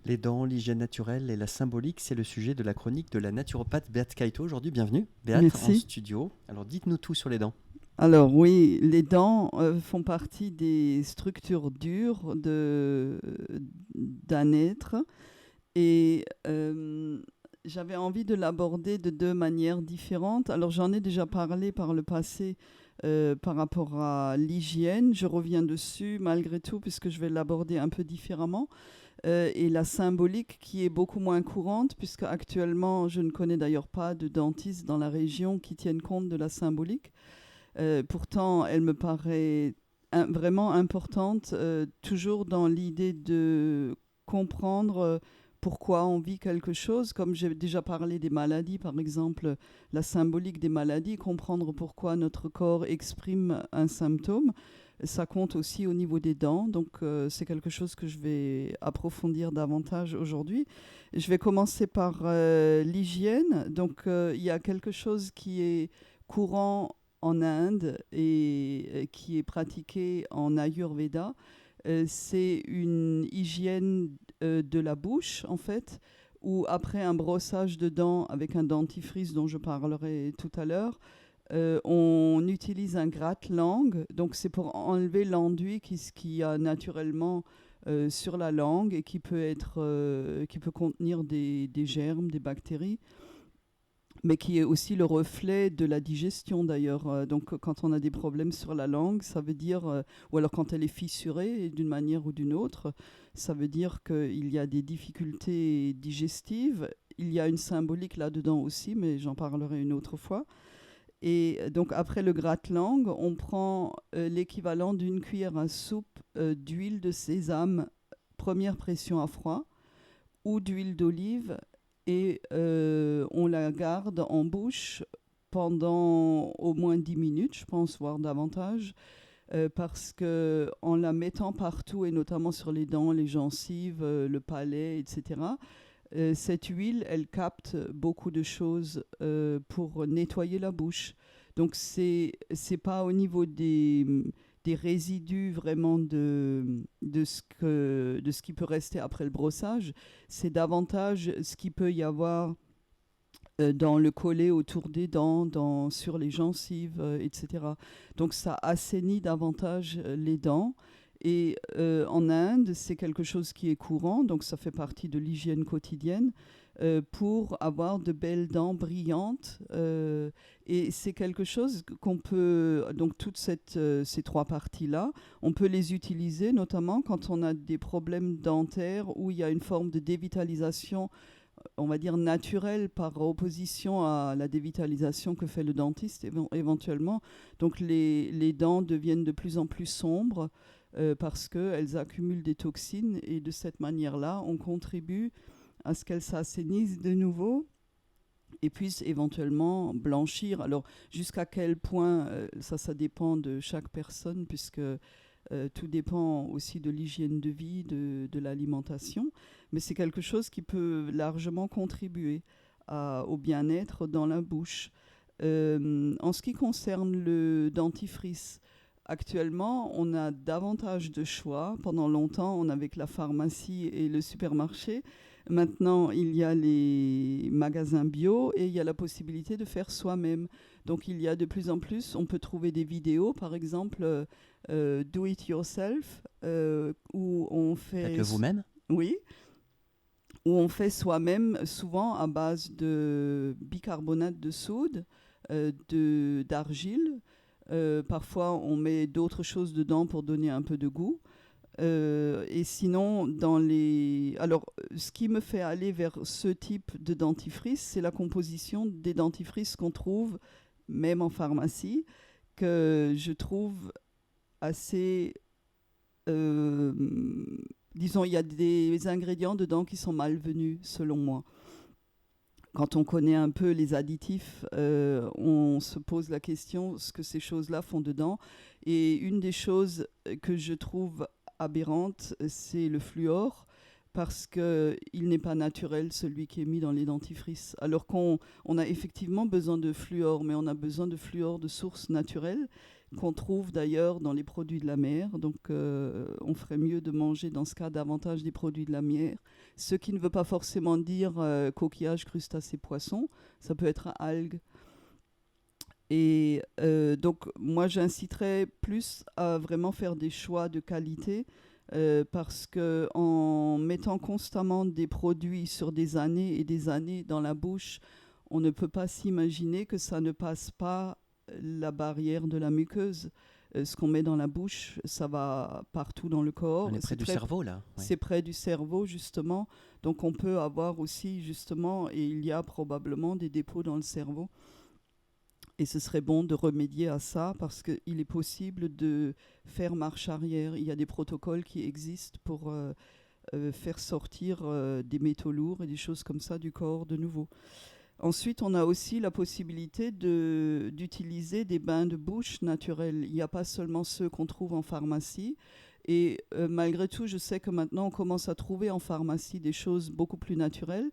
Les dents, l'hygiène naturelle et la symbolique, c'est le sujet de la chronique de la naturopathe Béate Kaito aujourd'hui. Bienvenue, Béate, en Merci. studio. Alors, dites-nous tout sur les dents. Alors oui, les dents font partie des structures dures d'un être et j'avais envie de l'aborder de deux manières différentes. Alors j'en ai déjà parlé par le passé par rapport à l'hygiène. Je reviens dessus malgré tout puisque je vais l'aborder un peu différemment. Et la symbolique qui est beaucoup moins courante puisque actuellement je ne connais d'ailleurs pas de dentistes dans la région qui tiennent compte de la symbolique. Pourtant, elle me paraît vraiment importante, toujours dans l'idée de comprendre pourquoi on vit quelque chose. Comme j'ai déjà parlé des maladies, par exemple, la symbolique des maladies, comprendre pourquoi notre corps exprime un symptôme. Ça compte aussi au niveau des dents, donc c'est quelque chose que je vais approfondir davantage aujourd'hui. Je vais commencer par l'hygiène. Donc il y a quelque chose qui est courant en Inde et qui est pratiquée en Ayurveda. C'est une hygiène de la bouche, en fait, où après un brossage de dents avec un dentifrice dont je parlerai tout à l'heure, on utilise un gratte-langue. Donc c'est pour enlever l'enduit qui a naturellement sur la langue et qui peut contenir des germes, des bactéries, mais qui est aussi le reflet de la digestion d'ailleurs. Donc quand on a des problèmes sur la langue, ça veut dire, ou alors quand elle est fissurée d'une manière ou d'une autre, ça veut dire qu'il y a des difficultés digestives. Il y a une symbolique là-dedans aussi, mais j'en parlerai une autre fois. Et donc après le gratte-langue, on prend l'équivalent d'une cuillère à soupe d'huile de sésame, première pression à froid, ou d'huile d'olive, et on la garde en bouche pendant au moins 10 minutes, je pense, voire davantage, parce que en la mettant partout, et notamment sur les dents, les gencives, le palais, etc., cette huile, elle capte beaucoup de choses pour nettoyer la bouche. Donc, c'est pas au niveau des résidus vraiment de ce qui peut rester après le brossage, c'est davantage ce qu'il peut y avoir dans le collet autour des dents, sur les gencives, etc. Donc ça assainit davantage les dents. Et en Inde, c'est quelque chose qui est courant, donc ça fait partie de l'hygiène quotidienne, pour avoir de belles dents brillantes. Et c'est quelque chose qu'on peut, donc ces trois parties-là, on peut les utiliser notamment quand on a des problèmes dentaires où il y a une forme de dévitalisation, on va dire naturelle, par opposition à la dévitalisation que fait le dentiste éventuellement. Donc les dents deviennent de plus en plus sombres parce qu'elles accumulent des toxines et de cette manière-là, on contribue à ce qu'elles s'assainissent de nouveau et puissent éventuellement blanchir. Alors jusqu'à quel point, ça dépend de chaque personne puisque tout dépend aussi de l'hygiène de vie, de l'alimentation, mais c'est quelque chose qui peut largement contribuer au bien-être dans la bouche. En ce qui concerne le dentifrice, actuellement, on a davantage de choix. Pendant longtemps, on avait que la pharmacie et le supermarché. Maintenant, il y a les magasins bio et il y a la possibilité de faire soi-même. Donc, il y a de plus en plus, on peut trouver des vidéos, par exemple, do it yourself, où on fait, Faites-le vous-même. oui, où on fait soi-même, souvent à base de bicarbonate de soude, d'argile. Parfois, on met d'autres choses dedans pour donner un peu de goût. Et sinon, alors, ce qui me fait aller vers ce type de dentifrice, c'est la composition des dentifrices qu'on trouve même en pharmacie, que je trouve assez... euh, disons, il y a des ingrédients dedans qui sont malvenus, selon moi. Quand on connaît un peu les additifs, on se pose la question ce que ces choses-là font dedans. Et une des choses que je trouve aberrante, c'est le fluor, parce qu'il n'est pas naturel, celui qui est mis dans les dentifrices. Alors qu'on a effectivement besoin de fluor, mais on a besoin de fluor de source naturelle, qu'on trouve d'ailleurs dans les produits de la mer. Donc on ferait mieux de manger dans ce cas davantage des produits de la mer. Ce qui ne veut pas forcément dire coquillages, crustacés, poissons. Ça peut être algues. Et donc moi j'inciterais plus à vraiment faire des choix de qualité parce qu'en mettant constamment des produits sur des années et des années dans la bouche, on ne peut pas s'imaginer que ça ne passe pas la barrière de la muqueuse. Ce qu'on met dans la bouche, ça va partout dans le corps. On est près du cerveau, là. Ouais. C'est près du cerveau, justement. Donc on peut avoir aussi, justement, et il y a probablement des dépôts dans le cerveau. Et ce serait bon de remédier à ça parce qu'il est possible de faire marche arrière. Il y a des protocoles qui existent pour faire sortir des métaux lourds et des choses comme ça du corps de nouveau. Ensuite, on a aussi la possibilité d'utiliser des bains de bouche naturels. Il n'y a pas seulement ceux qu'on trouve en pharmacie. Et malgré tout, je sais que maintenant, on commence à trouver en pharmacie des choses beaucoup plus naturelles.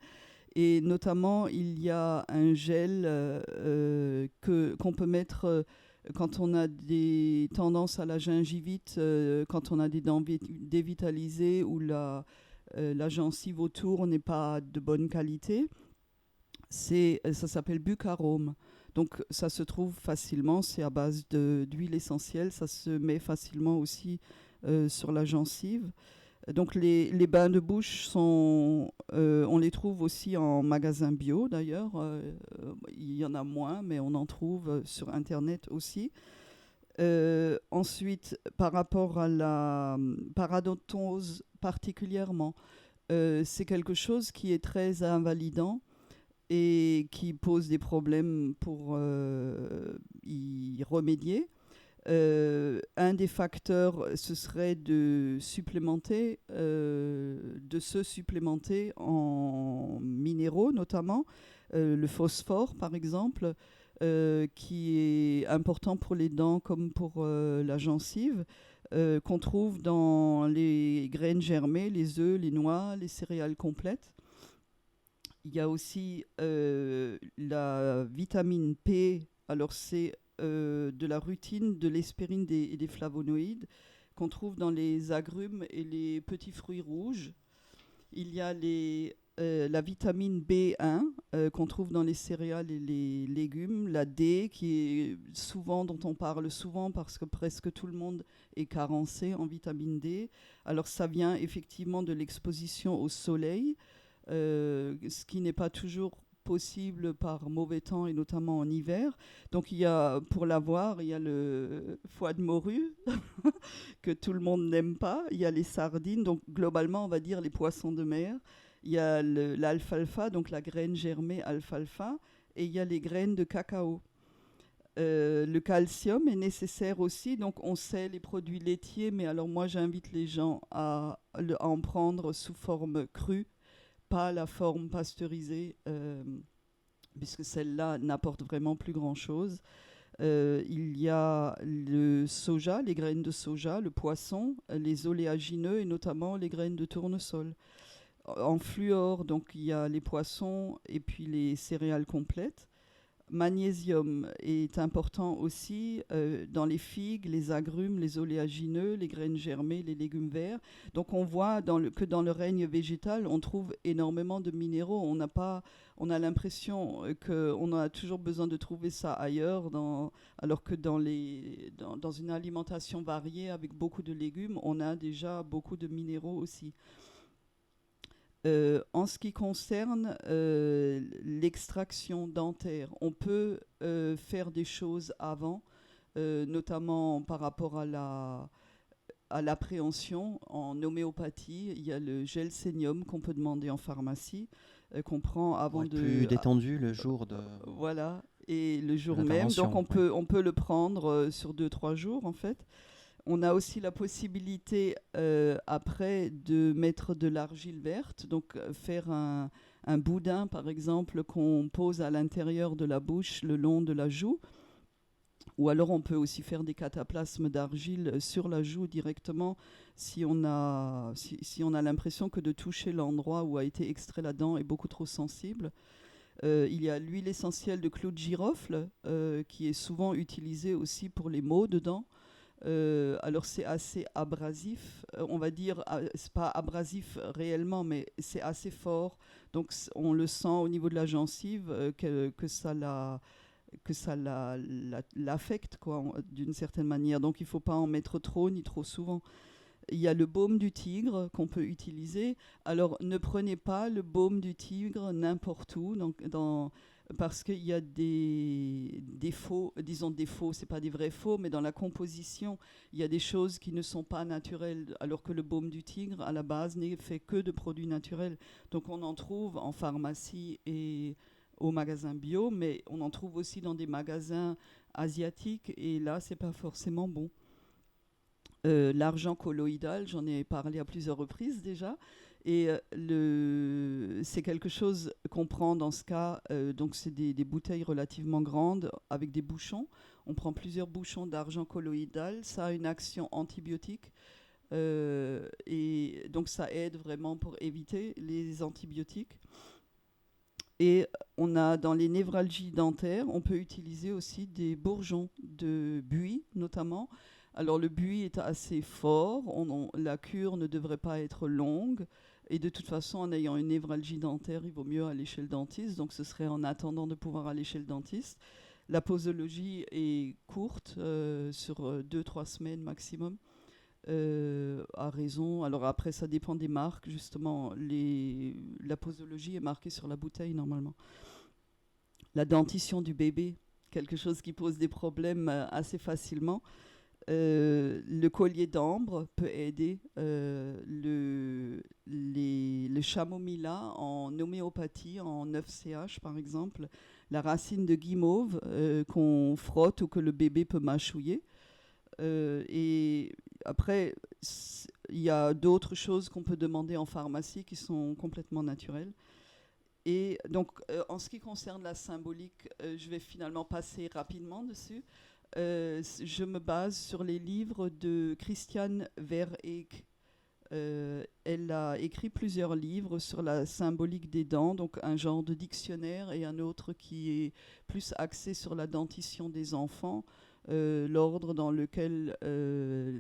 Et notamment, il y a un gel qu'on peut mettre quand on a des tendances à la gingivite, quand on a des dents dévitalisées ou la gencive autour n'est pas de bonne qualité. Ça s'appelle Bucarome. Donc ça se trouve facilement, c'est à base d'huile essentielle, ça se met facilement aussi sur la gencive. Donc les bains de bouche on les trouve aussi en magasin bio d'ailleurs. Il y en a moins, mais on en trouve sur Internet aussi. Ensuite, par rapport à la paradontose particulièrement, c'est quelque chose qui est très invalidant et qui pose des problèmes pour y remédier. Un des facteurs, ce serait de se supplémenter en minéraux notamment, le phosphore par exemple, qui est important pour les dents comme pour la gencive, qu'on trouve dans les graines germées, les œufs, les noix, les céréales complètes. Il y a aussi la vitamine P, alors c'est de la rutine, de l'hespérine et des flavonoïdes qu'on trouve dans les agrumes et les petits fruits rouges. Il y a la vitamine B1 qu'on trouve dans les céréales et les légumes, la D dont on parle souvent parce que presque tout le monde est carencé en vitamine D. Alors ça vient effectivement de l'exposition au soleil, ce qui n'est pas toujours possible par mauvais temps et notamment en hiver. Donc pour l'avoir, il y a le foie de morue que tout le monde n'aime pas. Il y a les sardines, donc globalement on va dire les poissons de mer. Il y a l'alfalfa, donc la graine germée alfalfa, et il y a les graines de cacao. Le calcium est nécessaire aussi, donc on sait les produits laitiers, mais alors moi j'invite les gens à en prendre sous forme crue, pas la forme pasteurisée, puisque celle-là n'apporte vraiment plus grand-chose. Il y a le soja, les graines de soja, le poisson, les oléagineux et notamment les graines de tournesol. En fluor, donc il y a les poissons et puis les céréales complètes. Magnésium est important aussi dans les figues, les agrumes, les oléagineux, les graines germées, les légumes verts. Donc on voit que dans le règne végétal, on trouve énormément de minéraux. On a l'impression qu'on a toujours besoin de trouver ça ailleurs, alors que dans une alimentation variée avec beaucoup de légumes, on a déjà beaucoup de minéraux aussi. En ce qui concerne l'extraction dentaire, on peut faire des choses avant, notamment par rapport à l'appréhension en homéopathie. Il y a le gel sénium qu'on peut demander en pharmacie, qu'on prend avant de... plus détendu le jour de... Voilà, et le jour même. Donc on peut le prendre sur 2-3 jours en fait. On a aussi la possibilité après de mettre de l'argile verte, donc faire un boudin par exemple qu'on pose à l'intérieur de la bouche le long de la joue. Ou alors on peut aussi faire des cataplasmes d'argile sur la joue directement si on a l'impression que de toucher l'endroit où a été extrait la dent est beaucoup trop sensible. Il y a l'huile essentielle de clou de girofle qui est souvent utilisée aussi pour les maux de dents. Alors c'est assez abrasif, on va dire, c'est pas abrasif réellement, mais c'est assez fort. Donc on le sent au niveau de la gencive que l'affecte quoi, d'une certaine manière. Donc il ne faut pas en mettre trop ni trop souvent. Il y a le baume du tigre qu'on peut utiliser. Alors, ne prenez pas le baume du tigre n'importe où, parce qu'il y a des faux, disons des faux, ce n'est pas des vrais faux, mais dans la composition, il y a des choses qui ne sont pas naturelles, alors que le baume du tigre, à la base, n'est fait que de produits naturels. Donc, on en trouve en pharmacie et au magasin bio, mais on en trouve aussi dans des magasins asiatiques, et là, ce n'est pas forcément bon. L'argent colloïdal, j'en ai parlé à plusieurs reprises déjà, et c'est quelque chose qu'on prend dans ce cas, donc c'est des bouteilles relativement grandes avec des bouchons. On prend plusieurs bouchons d'argent colloïdal, ça a une action antibiotique, et donc ça aide vraiment pour éviter les antibiotiques. Et on a dans les névralgies dentaires, on peut utiliser aussi des bourgeons de buis notamment. Alors le buis est assez fort, la cure ne devrait pas être longue, et de toute façon en ayant une névralgie dentaire, il vaut mieux aller chez le dentiste, donc ce serait en attendant de pouvoir aller chez le dentiste. La posologie est courte, sur 2-3 semaines maximum, à raison. Alors après ça dépend des marques, justement, la posologie est marquée sur la bouteille normalement. La dentition du bébé, quelque chose qui pose des problèmes assez facilement. Le collier d'ambre peut aider. Le chamomilla en homéopathie, en 9CH par exemple. La racine de guimauve qu'on frotte ou que le bébé peut mâchouiller. Et après, il y a d'autres choses qu'on peut demander en pharmacie qui sont complètement naturelles. Et donc, en ce qui concerne la symbolique, je vais finalement passer rapidement dessus. Je me base sur les livres de Christiane Verheek. Elle a écrit plusieurs livres sur la symbolique des dents, donc un genre de dictionnaire, et un autre qui est plus axé sur la dentition des enfants, l'ordre dans lequel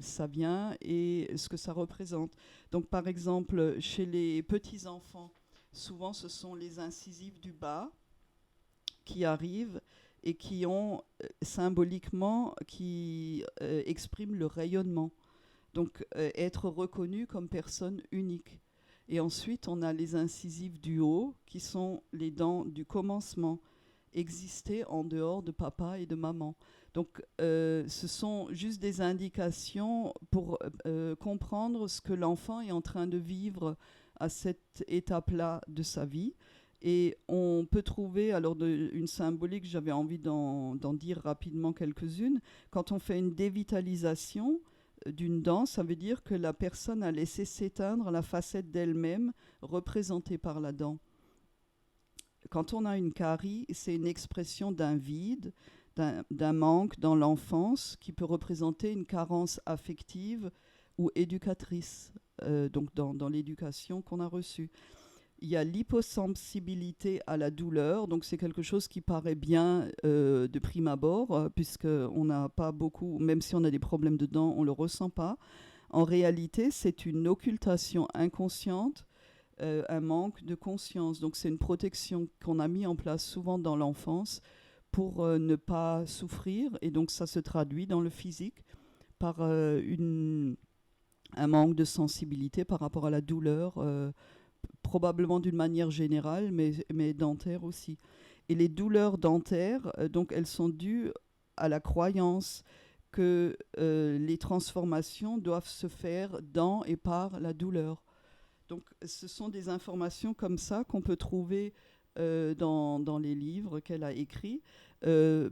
ça vient et ce que ça représente. Donc par exemple, chez les petits-enfants, souvent ce sont les incisives du bas qui arrivent et qui ont symboliquement, qui expriment le rayonnement. Donc être reconnu comme personne unique. Et ensuite, on a les incisives du haut, qui sont les dents du commencement, exister en dehors de papa et de maman. Donc ce sont juste des indications pour comprendre ce que l'enfant est en train de vivre à cette étape-là de sa vie. Et on peut trouver, alors une symbolique, j'avais envie d'en dire rapidement quelques-unes. Quand on fait une dévitalisation d'une dent, ça veut dire que la personne a laissé s'éteindre la facette d'elle-même représentée par la dent. Quand on a une carie, c'est une expression d'un vide, d'un manque dans l'enfance qui peut représenter une carence affective ou éducatrice, donc dans l'éducation qu'on a reçue. Il y a l'hyposensibilité à la douleur, donc c'est quelque chose qui paraît bien de prime abord, puisqu'on n'a pas beaucoup, même si on a des problèmes de dents, on ne le ressent pas. En réalité, c'est une occultation inconsciente, un manque de conscience. Donc c'est une protection qu'on a mis en place souvent dans l'enfance pour ne pas souffrir, et donc ça se traduit dans le physique par un manque de sensibilité par rapport à la douleur, probablement d'une manière générale, mais dentaire aussi. Et les douleurs dentaires, donc elles sont dues à la croyance que les transformations doivent se faire dans et par la douleur. Donc ce sont des informations comme ça qu'on peut trouver dans les livres qu'elle a écrits.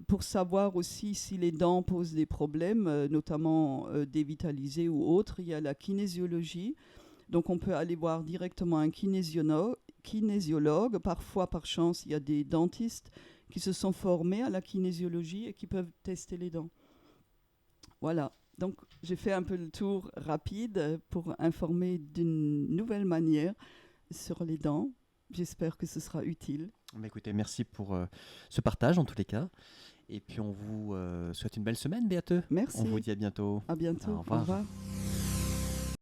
Pour savoir aussi si les dents posent des problèmes, notamment dévitalisées ou autres, il y a la kinésiologie. Donc on peut aller voir directement un kinésiologue. Parfois, par chance, il y a des dentistes qui se sont formés à la kinésiologie et qui peuvent tester les dents. Voilà, donc j'ai fait un peu le tour rapide pour informer d'une nouvelle manière sur les dents. J'espère que ce sera utile. Bah, écoutez, merci pour ce partage en tous les cas. Et puis on vous souhaite une belle semaine, Béateux. Merci. On vous dit à bientôt. À bientôt. Au revoir. Au revoir.